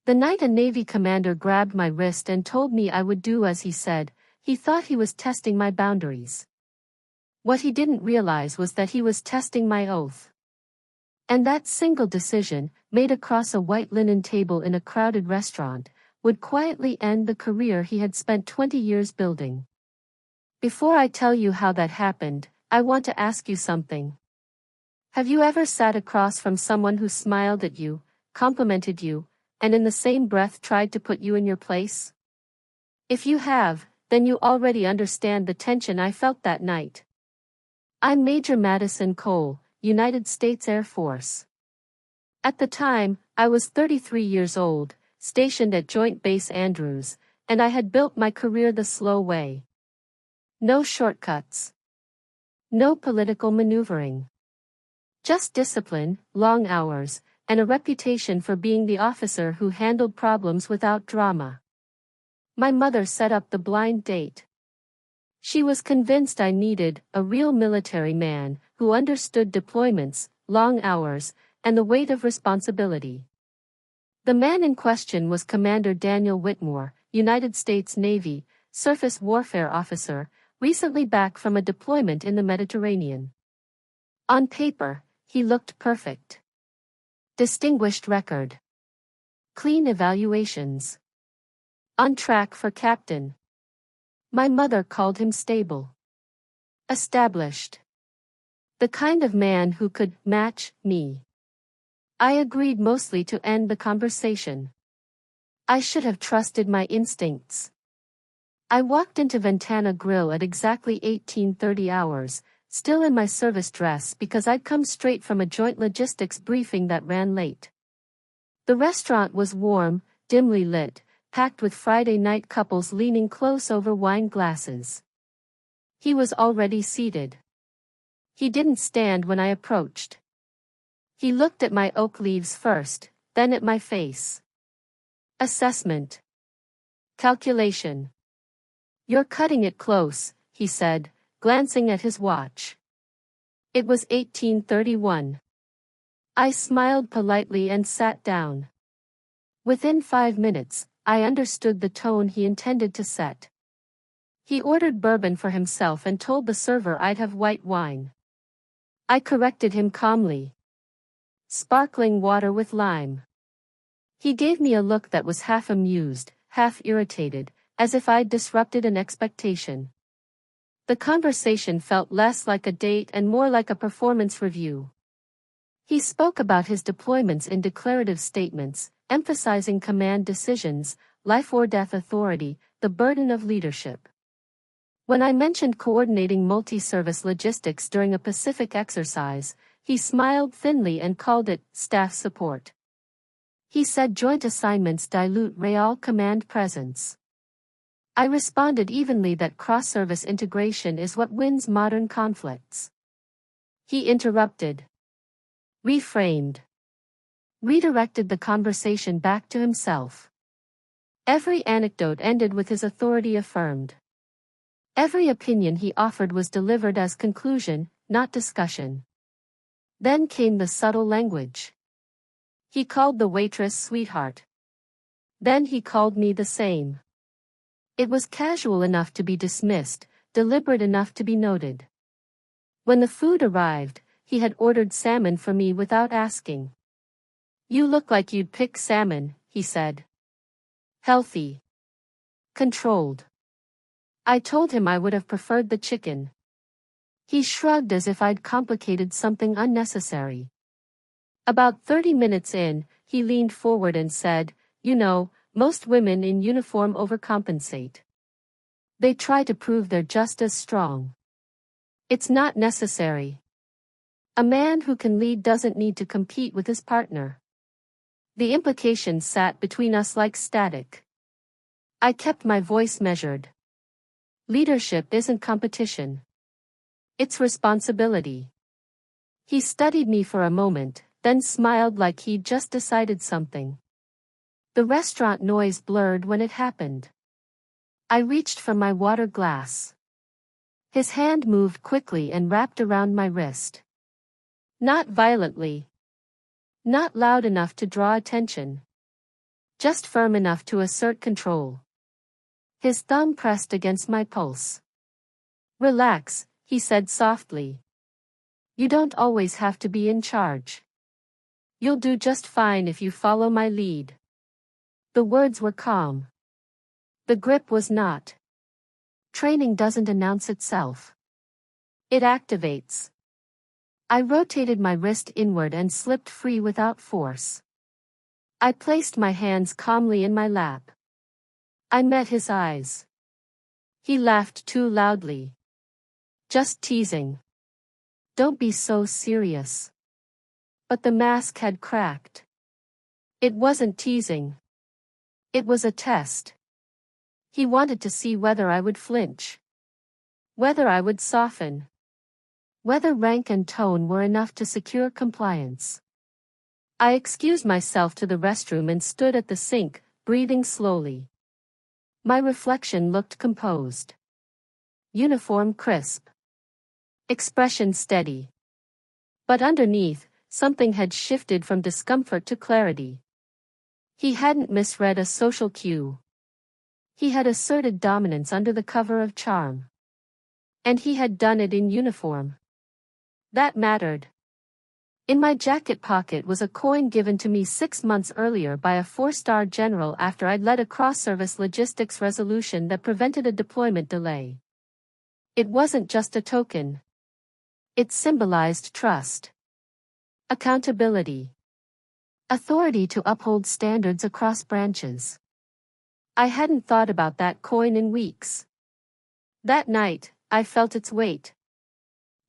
The night a Navy commander grabbed my wrist and told me I would do as he said, he thought he was testing my boundaries. What he didn't realize was that he was testing my oath. And that single decision, made across a white linen table in a crowded restaurant, would quietly end the career he had spent 20 years building. Before I tell you how that happened, I want to ask you something. Have you ever sat across from someone who smiled at you, complimented you, and in the same breath tried to put you in your place? If you have, then you already understand the tension I felt that night. I'm Major Madison Cole, United States Air Force. At the time, I was 33 years old, stationed at Joint Base Andrews, and I had built my career the slow way. No shortcuts. No political maneuvering. Just discipline, long hours, and a reputation for being the officer who handled problems without drama. My mother set up the blind date. She was convinced I needed a real military man who understood deployments, long hours, and the weight of responsibility. The man in question was Commander Daniel Whitmore, United States Navy, surface warfare officer, recently back from a deployment in the Mediterranean. On paper, he looked perfect. Distinguished record. Clean evaluations. On track for captain. My mother called him stable. Established. The kind of man who could match me. I agreed mostly to end the conversation. I should have trusted my instincts. I walked into Ventana Grill at exactly 18:30 hours, still in my service dress because I'd come straight from a joint logistics briefing that ran late. The restaurant was warm, dimly lit, packed with Friday night couples leaning close over wine glasses. He was already seated. He didn't stand when I approached. He looked at my oak leaves first, then at my face. Assessment. Calculation. You're cutting it close, he said, glancing at his watch. It was 18:31. I smiled politely and sat down. Within 5 minutes, I understood the tone he intended to set. He ordered bourbon for himself and told the server I'd have white wine. I corrected him calmly. Sparkling water with lime. He gave me a look that was half amused, half irritated, as if I'd disrupted an expectation. The conversation felt less like a date and more like a performance review. He spoke about his deployments in declarative statements, emphasizing command decisions, life or death authority, the burden of leadership. When I mentioned coordinating multi-service logistics during a Pacific exercise, he smiled thinly and called it staff support. He said joint assignments dilute real command presence. I responded evenly that cross-service integration is what wins modern conflicts. He interrupted. Reframed. Redirected the conversation back to himself. Every anecdote ended with his authority affirmed. Every opinion he offered was delivered as conclusion, not discussion. Then came the subtle language. He called the waitress sweetheart. Then he called me the same. It was casual enough to be dismissed, deliberate enough to be noted. When the food arrived, he had ordered salmon for me without asking. You look like you'd pick salmon, he said. Healthy. Controlled. I told him I would have preferred the chicken. He shrugged as if I'd complicated something unnecessary. About 30 minutes in, he leaned forward and said, You know, most women in uniform overcompensate. They try to prove they're just as strong. It's not necessary. A man who can lead doesn't need to compete with his partner. The implications sat between us like static. I kept my voice measured. Leadership isn't competition. It's responsibility. He studied me for a moment, then smiled like he'd just decided something. The restaurant noise blurred when it happened. I reached for my water glass. His hand moved quickly and wrapped around my wrist. Not violently. Not loud enough to draw attention. just firm enough to assert control. His thumb pressed against my pulse. "Relax," he said softly. "You don't always have to be in charge. You'll do just fine if you follow my lead." The words were calm. The grip was not. Training doesn't announce itself. It activates. I rotated my wrist inward and slipped free without force. I placed my hands calmly in my lap. I met his eyes. He laughed too loudly. "Just teasing. Don't be so serious." But the mask had cracked. It wasn't teasing. It was a test. He wanted to see whether I would flinch. Whether I would soften. Whether rank and tone were enough to secure compliance. I excused myself to the restroom and stood at the sink, breathing slowly. My reflection looked composed. Uniform crisp. Expression steady. But underneath, something had shifted from discomfort to clarity. He hadn't misread a social cue. He had asserted dominance under the cover of charm. And he had done it in uniform. That mattered. In my jacket pocket was a coin given to me 6 months earlier by a 4-star general after I'd led a cross-service logistics resolution that prevented a deployment delay. It wasn't just a token. It symbolized trust. Accountability. Authority to uphold standards across branches. I hadn't thought about that coin in weeks. That night, I felt its weight.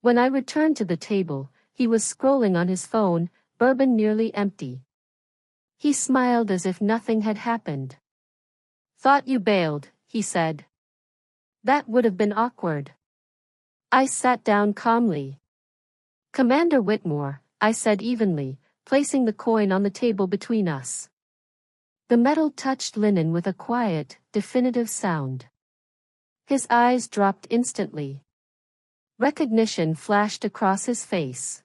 When I returned to the table, he was scrolling on his phone, bourbon nearly empty. He smiled as if nothing had happened. "Thought you bailed," he said. That would have been awkward. I sat down calmly. "Commander Whitmore," I said evenly, placing the coin on the table between us. The metal touched linen with a quiet, definitive sound. His eyes dropped instantly. Recognition flashed across his face.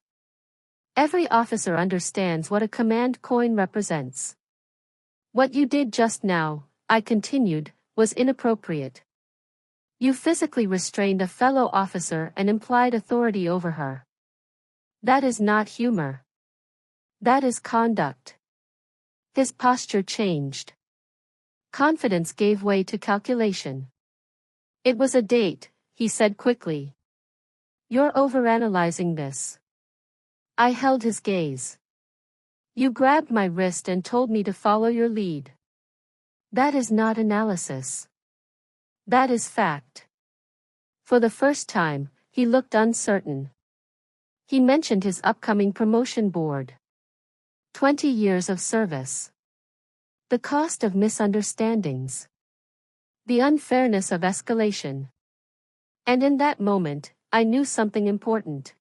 Every officer understands what a command coin represents. "What you did just now," I continued, "was inappropriate. You physically restrained a fellow officer and implied authority over her. That is not humor. That is conduct." His posture changed. Confidence gave way to calculation. "It was a date," he said quickly. "You're overanalyzing this." I held his gaze. "You grabbed my wrist and told me to follow your lead. That is not analysis. That is fact." For the first time, he looked uncertain. He mentioned his upcoming promotion board. 20 years of service. The cost of misunderstandings. The unfairness of escalation. And in that moment, I knew something important.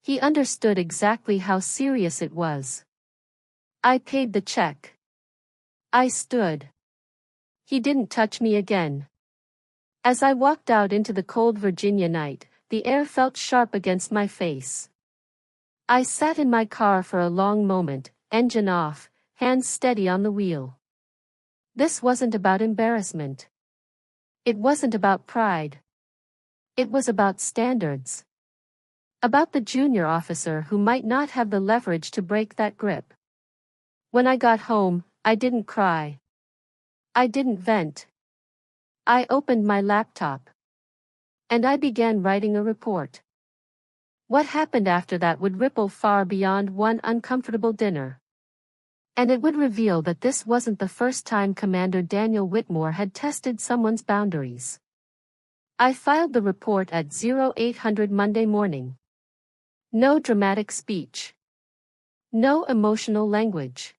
He understood exactly how serious it was. I paid the check. I stood. He didn't touch me again. As I walked out into the cold Virginia night, the air felt sharp against my face. I sat in my car for a long moment, engine off, hands steady on the wheel. This wasn't about embarrassment. It wasn't about pride. It was about standards. About the junior officer who might not have the leverage to break that grip. When I got home, I didn't cry. I didn't vent. I opened my laptop. And I began writing a report. What happened after that would ripple far beyond one uncomfortable dinner. And it would reveal that this wasn't the first time Commander Daniel Whitmore had tested someone's boundaries. I filed the report at 0800 Monday morning. No dramatic speech. No emotional language.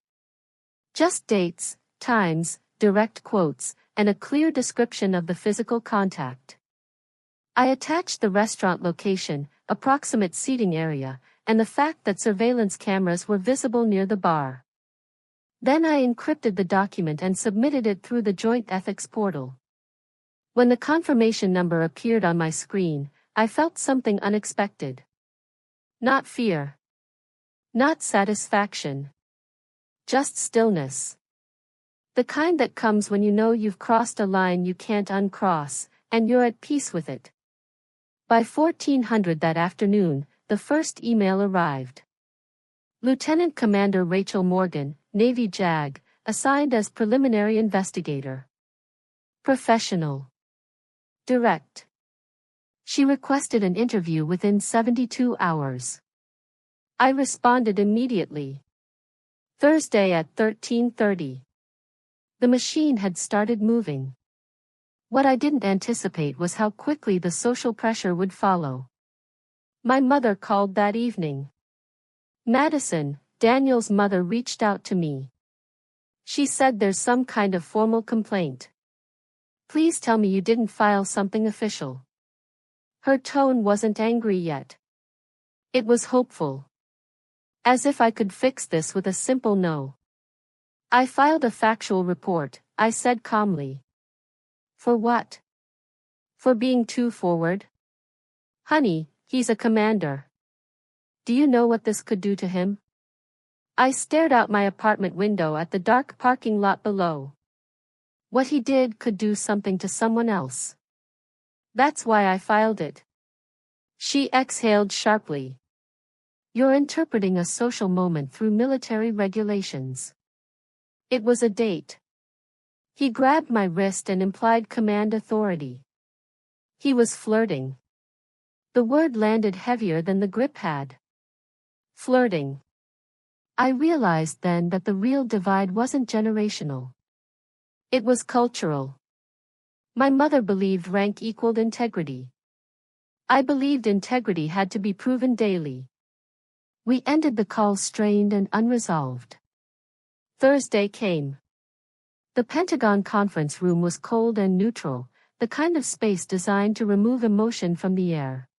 Just dates, times, direct quotes, and a clear description of the physical contact. I attached the restaurant location, approximate seating area, and the fact that surveillance cameras were visible near the bar. Then I encrypted the document and submitted it through the Joint Ethics portal. When the confirmation number appeared on my screen, I felt something unexpected. Not fear. Not satisfaction. Just stillness. The kind that comes when you know you've crossed a line you can't uncross, and you're at peace with it. By 1400 that afternoon, the first email arrived. Lieutenant Commander Rachel Morgan, Navy JAG, assigned as preliminary investigator. Professional. Direct. She requested an interview within 72 hours. I responded immediately. Thursday at 13:30. The machine had started moving. What I didn't anticipate was how quickly the social pressure would follow. My mother called that evening. Madison, Daniel's mother, reached out to me. She said there's some kind of formal complaint. Please tell me you didn't file something official. Her tone wasn't angry yet. It was hopeful. As if I could fix this with a simple no. I filed a factual report, I said calmly. For what? For being too forward? Honey, he's a commander. Do you know what this could do to him? I stared out my apartment window at the dark parking lot below. What he did could do something to someone else. That's why I filed it. She exhaled sharply. You're interpreting a social moment through military regulations. It was a date. He grabbed my wrist and implied command authority. He was flirting. The word landed heavier than the grip had. Flirting. I realized then that the real divide wasn't generational. It was cultural. My mother believed rank equaled integrity. I believed integrity had to be proven daily. We ended the call strained and unresolved. Thursday came. The Pentagon conference room was cold and neutral, the kind of space designed to remove emotion from the air.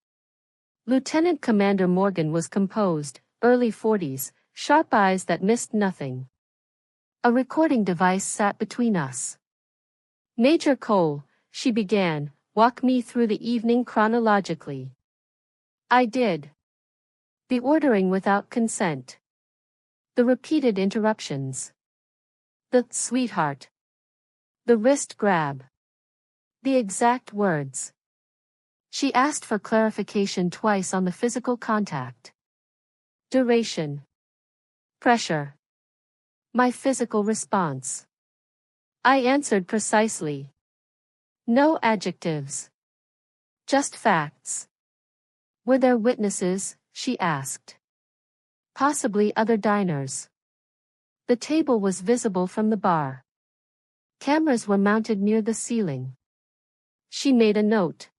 Lieutenant Commander Morgan was composed, early 40s, sharp eyes that missed nothing. A recording device sat between us. Major Cole, she began, walk me through the evening chronologically. I did. The ordering without consent. The repeated interruptions. The sweetheart. The wrist grab. The exact words. She asked for clarification twice on the physical contact. Duration. Pressure. My physical response. I answered precisely. No adjectives. Just facts. Were there witnesses? She asked. Possibly other diners. The table was visible from the bar. Cameras were mounted near the ceiling. She made a note.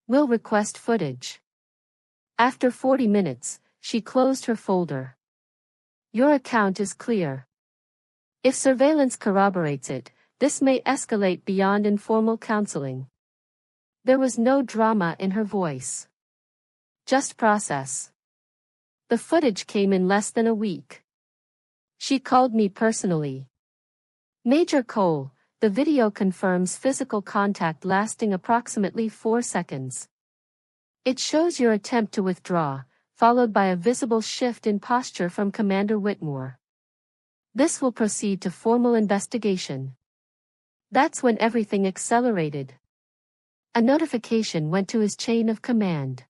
Will request footage. After 40 minutes, she closed her folder. Your account is clear. If surveillance corroborates it, this may escalate beyond informal counseling. There was no drama in her voice. Just process. The footage came in less than a week. She called me personally. Major Cole, the video confirms physical contact lasting approximately 4 seconds. It shows your attempt to withdraw, followed by a visible shift in posture from Commander Whitmore. This will proceed to formal investigation. That's when everything accelerated. A notification went to his chain of command.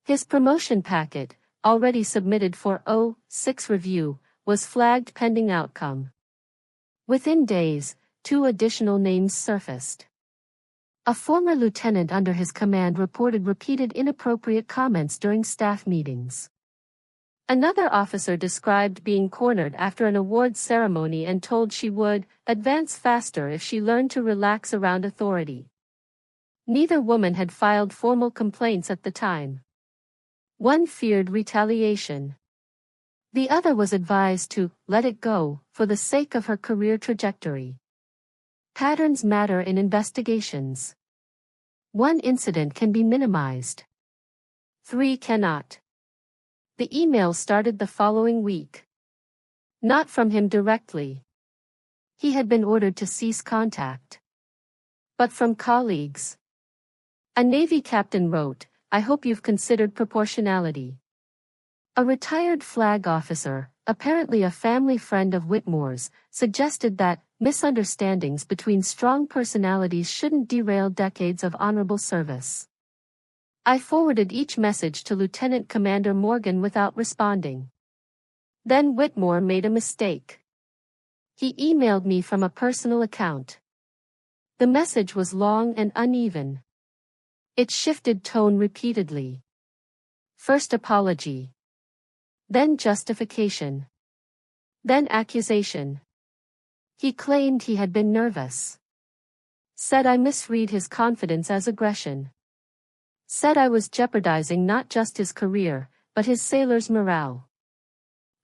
His promotion packet, already submitted for 06 review, was flagged pending outcome. Within days, 2 additional names surfaced. A former lieutenant under his command reported repeated inappropriate comments during staff meetings. Another officer described being cornered after an awards ceremony and told she would advance faster if she learned to relax around authority. Neither woman had filed formal complaints at the time. One feared retaliation. The other was advised to let it go for the sake of her career trajectory. Patterns matter in investigations. One incident can be minimized. 3 cannot. The email started the following week. Not from him directly. He had been ordered to cease contact. But from colleagues. A Navy captain wrote, I hope you've considered proportionality. A retired flag officer, apparently a family friend of Whitmore's, suggested that Misunderstandings between strong personalities shouldn't derail decades of honorable service. I forwarded each message to Lieutenant Commander Morgan without responding. Then Whitmore made a mistake. He emailed me from a personal account. The message was long and uneven. It shifted tone repeatedly. First apology. Then justification. Then accusation. He claimed he had been nervous. Said I misread his confidence as aggression. Said I was jeopardizing not just his career, but his sailors' morale.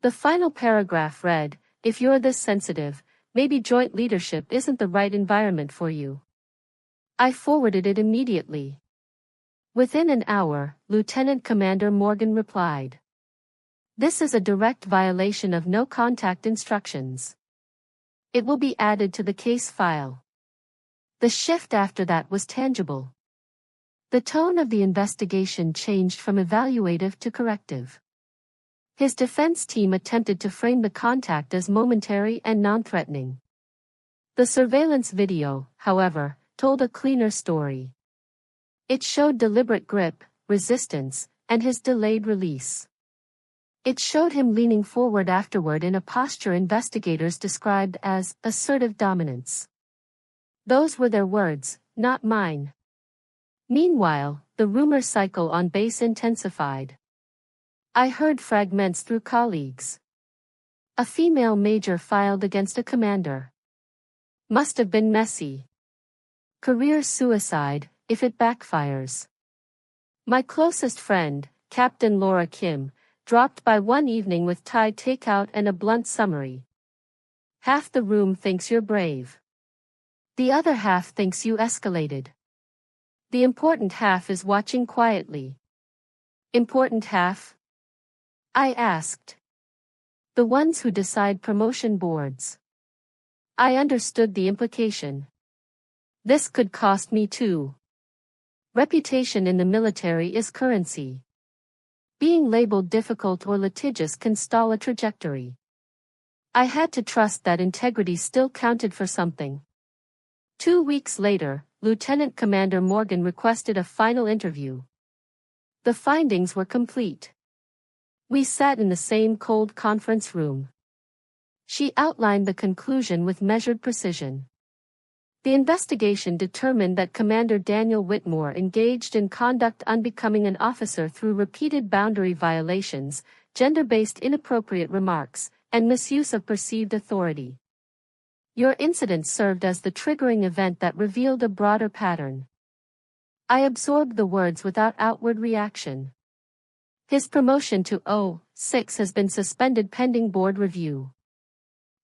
The final paragraph read, "If you're this sensitive, maybe joint leadership isn't the right environment for you." I forwarded it immediately. Within an hour, Lieutenant Commander Morgan replied. "This is a direct violation of no contact instructions. It will be added to the case file." The shift after that was tangible. The tone of the investigation changed from evaluative to corrective. His defense team attempted to frame the contact as momentary and non-threatening. The surveillance video, however, told a cleaner story. It showed deliberate grip, resistance, and his delayed release. It showed him leaning forward afterward in a posture investigators described as assertive dominance. Those were their words, not mine. Meanwhile, the rumor cycle on base intensified. I heard fragments through colleagues. A female major filed against a commander. Must have been messy. Career suicide, if it backfires. My closest friend, Captain Laura Kim, dropped by one evening with Thai takeout and a blunt summary. Half the room thinks you're brave. The other half thinks you escalated. The important half is watching quietly. Important half? I asked. The ones who decide promotion boards. I understood the implication. This could cost me too. Reputation in the military is currency. Being labeled difficult or litigious can stall a trajectory. I had to trust that integrity still counted for something. 2 weeks later, Lieutenant Commander Morgan requested a final interview. The findings were complete. We sat in the same cold conference room. She outlined the conclusion with measured precision. The investigation determined that Commander Daniel Whitmore engaged in conduct unbecoming an officer through repeated boundary violations, gender-based inappropriate remarks, and misuse of perceived authority. Your incident served as the triggering event that revealed a broader pattern. I absorbed the words without outward reaction. His promotion to O6 has been suspended pending board review.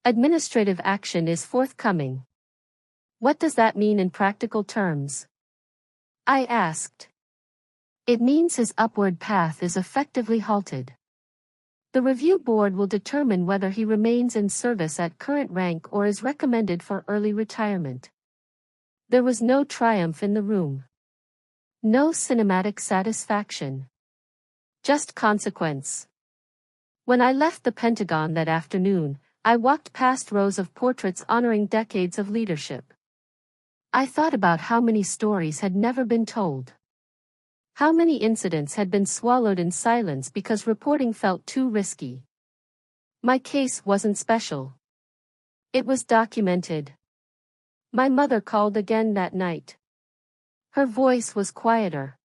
Administrative action is forthcoming. What does that mean in practical terms? I asked. It means his upward path is effectively halted. The review board will determine whether he remains in service at current rank or is recommended for early retirement. There was no triumph in the room. No cinematic satisfaction. Just consequence. When I left the Pentagon that afternoon, I walked past rows of portraits honoring decades of leadership. I thought about how many stories had never been told. How many incidents had been swallowed in silence because reporting felt too risky. My case wasn't special. It was documented. My mother called again that night. Her voice was quieter.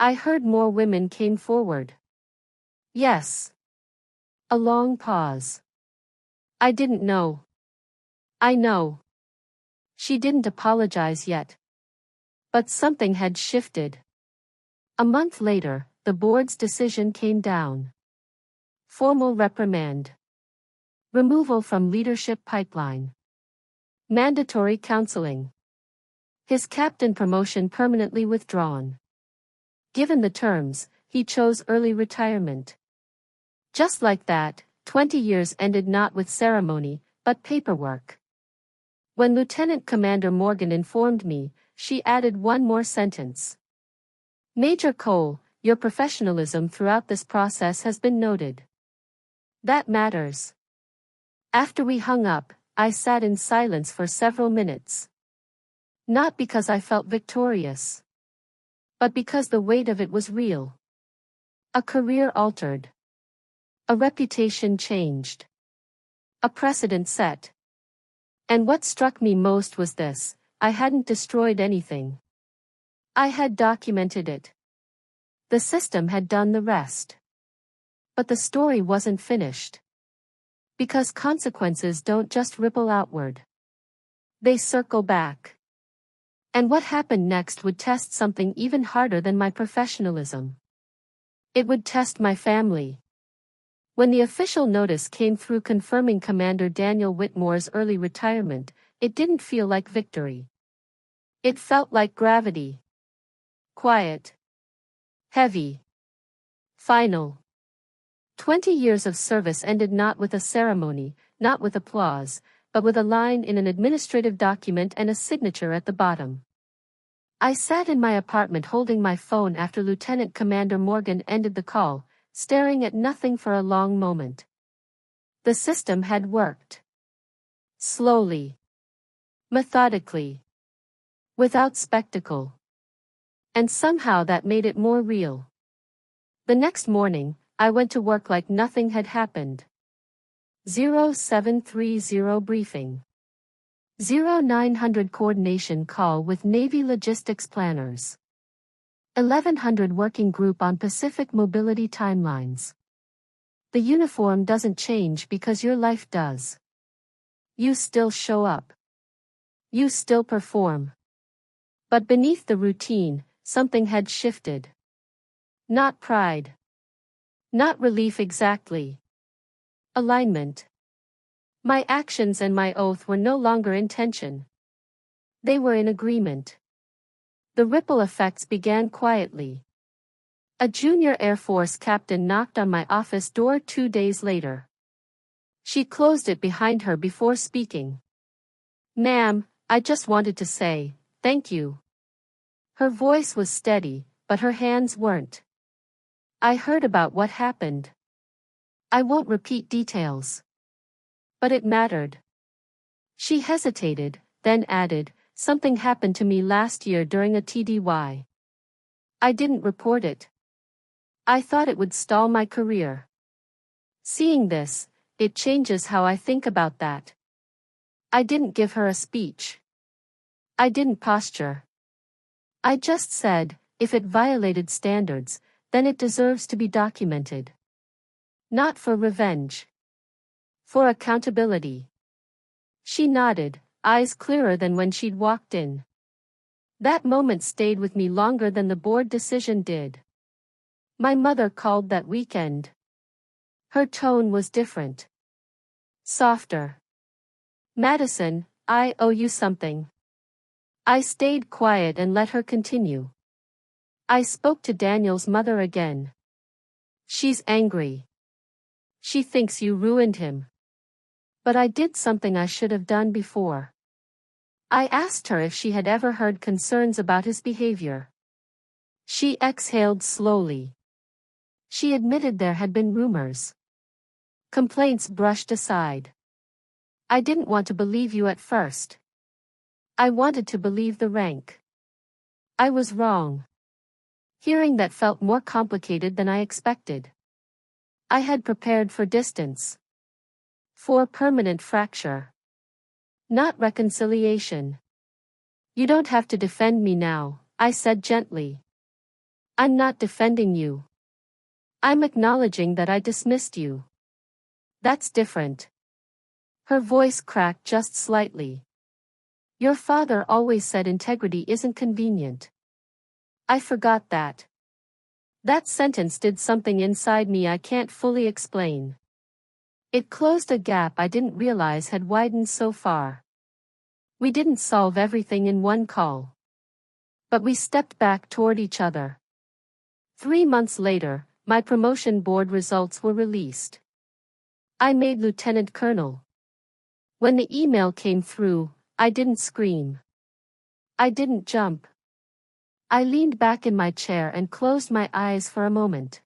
I heard more women came forward. Yes. A long pause. I didn't know. I know. She didn't apologize yet. But something had shifted. A month later, the board's decision came down. Formal reprimand. Removal from leadership pipeline. Mandatory counseling. His captain promotion permanently withdrawn. Given the terms, he chose early retirement. Just like that, 20 years ended not with ceremony, but paperwork. When Lieutenant Commander Morgan informed me, she added one more sentence. Major Cole, your professionalism throughout this process has been noted. That matters. After we hung up, I sat in silence for several minutes. Not because I felt victorious, but because the weight of it was real. A career altered. A reputation changed. A precedent set. And what struck me most was this: I hadn't destroyed anything. I had documented it. The system had done the rest. But the story wasn't finished. Because consequences don't just ripple outward. They circle back. And what happened next would test something even harder than my professionalism. It would test my family. When the official notice came through confirming Commander Daniel Whitmore's early retirement, it didn't feel like victory. It felt like gravity. Quiet. Heavy. Final. 20 years of service ended not with a ceremony, not with applause, but with a line in an administrative document and a signature at the bottom. I sat in my apartment holding my phone after Lieutenant Commander Morgan ended the call, staring at nothing for a long moment. The system had worked. Slowly. Methodically. Without spectacle. And somehow that made it more real. The next morning, I went to work like nothing had happened. 0730 briefing. 0900 coordination call with Navy logistics planners. 1100 working group on Pacific mobility timelines. The uniform doesn't change because your life does. You still show up. You still perform. But beneath the routine, something had shifted. Not pride. Not relief exactly. Alignment. My actions and my oath were no longer in tension. They were in agreement. The ripple effects began quietly. A junior Air Force captain knocked on my office door 2 days later. She closed it behind her before speaking. "Ma'am, I just wanted to say, thank you." Her voice was steady, but her hands weren't. "I heard about what happened. I won't repeat details. But it mattered." She hesitated, then added, "Something happened to me last year during a TDY. I didn't report it. I thought it would stall my career. Seeing this, it changes how I think about that." I didn't give her a speech. I didn't posture. I just said, if it violated standards, then it deserves to be documented. Not for revenge. For accountability. She nodded, eyes clearer than when she'd walked in. That moment stayed with me longer than the board decision did. My mother called that weekend. Her tone was different. Softer. "Madison, I owe you something." I stayed quiet and let her continue. "I spoke to Daniel's mother again. She's angry. She thinks you ruined him. But I did something I should have done before. I asked her if she had ever heard concerns about his behavior. She exhaled slowly. She admitted there had been rumors. Complaints brushed aside. I didn't want to believe you at first. I wanted to believe the rank. I was wrong. Hearing that felt more complicated than I expected. I had prepared for distance. For permanent fracture. Not reconciliation. "You don't have to defend me now," I said gently. "I'm not defending you. I'm acknowledging that I dismissed you. That's different." Her voice cracked just slightly. "Your father always said integrity isn't convenient." I forgot that. That sentence did something inside me I can't fully explain. It closed a gap I didn't realize had widened so far. We didn't solve everything in one call. But we stepped back toward each other. 3 months later, my promotion board results were released. I made lieutenant colonel. When the email came through, I didn't scream. I didn't jump. I leaned back in my chair and closed my eyes for a moment.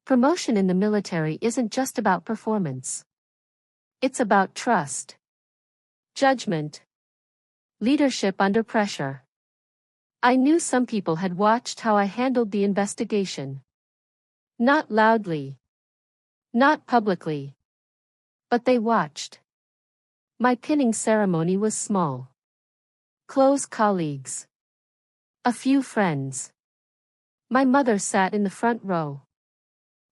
Promotion in the military isn't just about performance. It's about trust. Judgment. Leadership under pressure. I knew some people had watched how I handled the investigation. Not loudly. Not publicly. But they watched. My pinning ceremony was small. Close colleagues. A few friends. My mother sat in the front row.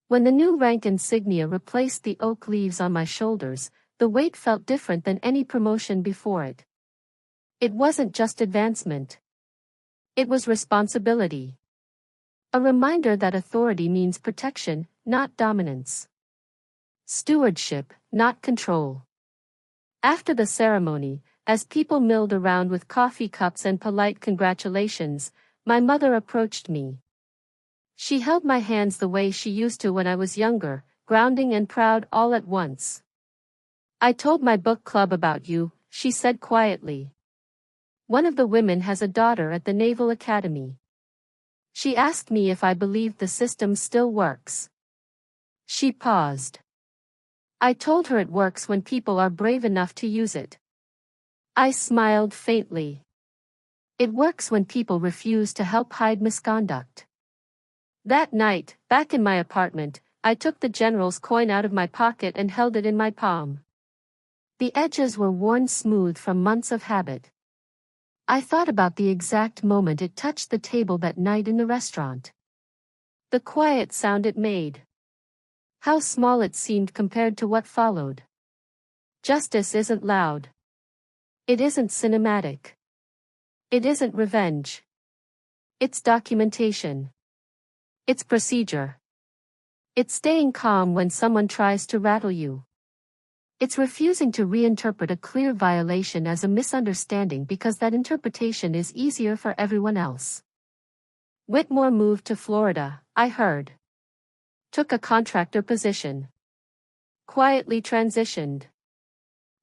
When the new rank insignia replaced the oak leaves on my shoulders, the weight felt different than any promotion before it. It wasn't just advancement. It was responsibility. A reminder that authority means protection, not dominance. Stewardship, not control. After the ceremony, as people milled around with coffee cups and polite congratulations, my mother approached me. She held my hands the way she used to when I was younger, grounding and proud all at once. "I told my book club about you," she said quietly. "One of the women has a daughter at the Naval Academy. She asked me if I believed the system still works." She paused. "I told her it works when people are brave enough to use it." I smiled faintly. "It works when people refuse to help hide misconduct." That night, back in my apartment, I took the general's coin out of my pocket and held it in my palm. The edges were worn smooth from months of habit. I thought about the exact moment it touched the table that night in the restaurant. The quiet sound it made. How small it seemed compared to what followed. Justice isn't loud. It isn't cinematic. It isn't revenge. It's documentation. It's procedure. It's staying calm when someone tries to rattle you. It's refusing to reinterpret a clear violation as a misunderstanding because that interpretation is easier for everyone else. Whitmore moved to Florida, I heard. Took a contractor position. Quietly transitioned.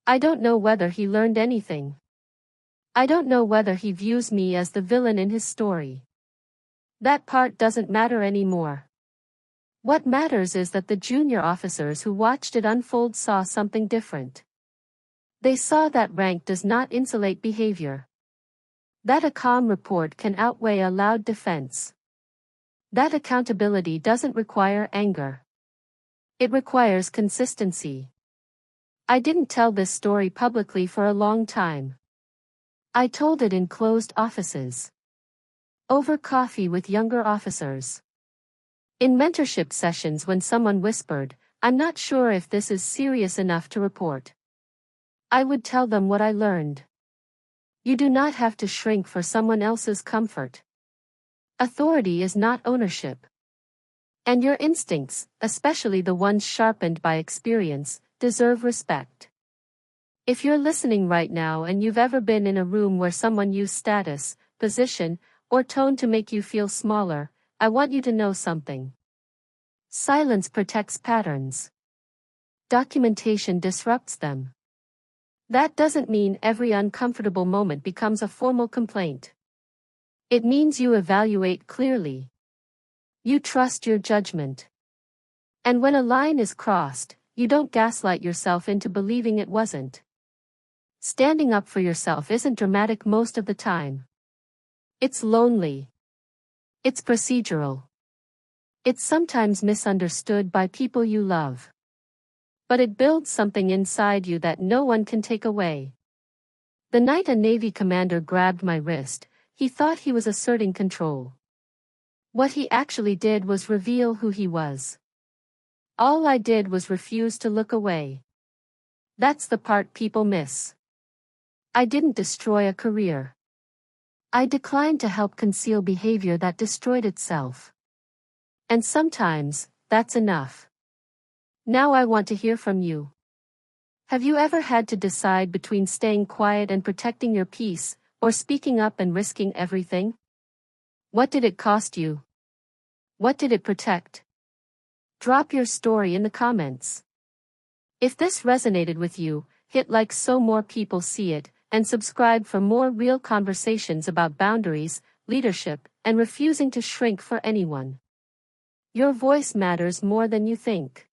I don't know whether he learned anything. I don't know whether he views me as the villain in his story. That part doesn't matter anymore. What matters is that the junior officers who watched it unfold saw something different. They saw that rank does not insulate behavior. That a calm report can outweigh a loud defense. That accountability doesn't require anger. It requires consistency. I didn't tell this story publicly for a long time. I told it in closed offices. Over coffee with younger officers. In mentorship sessions when someone whispered, "I'm not sure if this is serious enough to report." I would tell them what I learned. You do not have to shrink for someone else's comfort. Authority is not ownership. And your instincts, especially the ones sharpened by experience, deserve respect. If you're listening right now and you've ever been in a room where someone used status, position, or tone to make you feel smaller, I want you to know something. Silence protects patterns. Documentation disrupts them. That doesn't mean every uncomfortable moment becomes a formal complaint. It means you evaluate clearly. You trust your judgment. And when a line is crossed, you don't gaslight yourself into believing it wasn't. Standing up for yourself isn't dramatic most of the time. It's lonely. It's procedural. It's sometimes misunderstood by people you love. But it builds something inside you that no one can take away. The night a Navy commander grabbed my wrist, he thought he was asserting control. What he actually did was reveal who he was. All I did was refuse to look away. That's the part people miss. I didn't destroy a career. I declined to help conceal behavior that destroyed itself. And sometimes, that's enough. Now I want to hear from you. Have you ever had to decide between staying quiet and protecting your peace, or speaking up and risking everything? What did it cost you? What did it protect? Drop your story in the comments. If this resonated with you, hit like so more people see it, and subscribe for more real conversations about boundaries, leadership, and refusing to shrink for anyone. Your voice matters more than you think.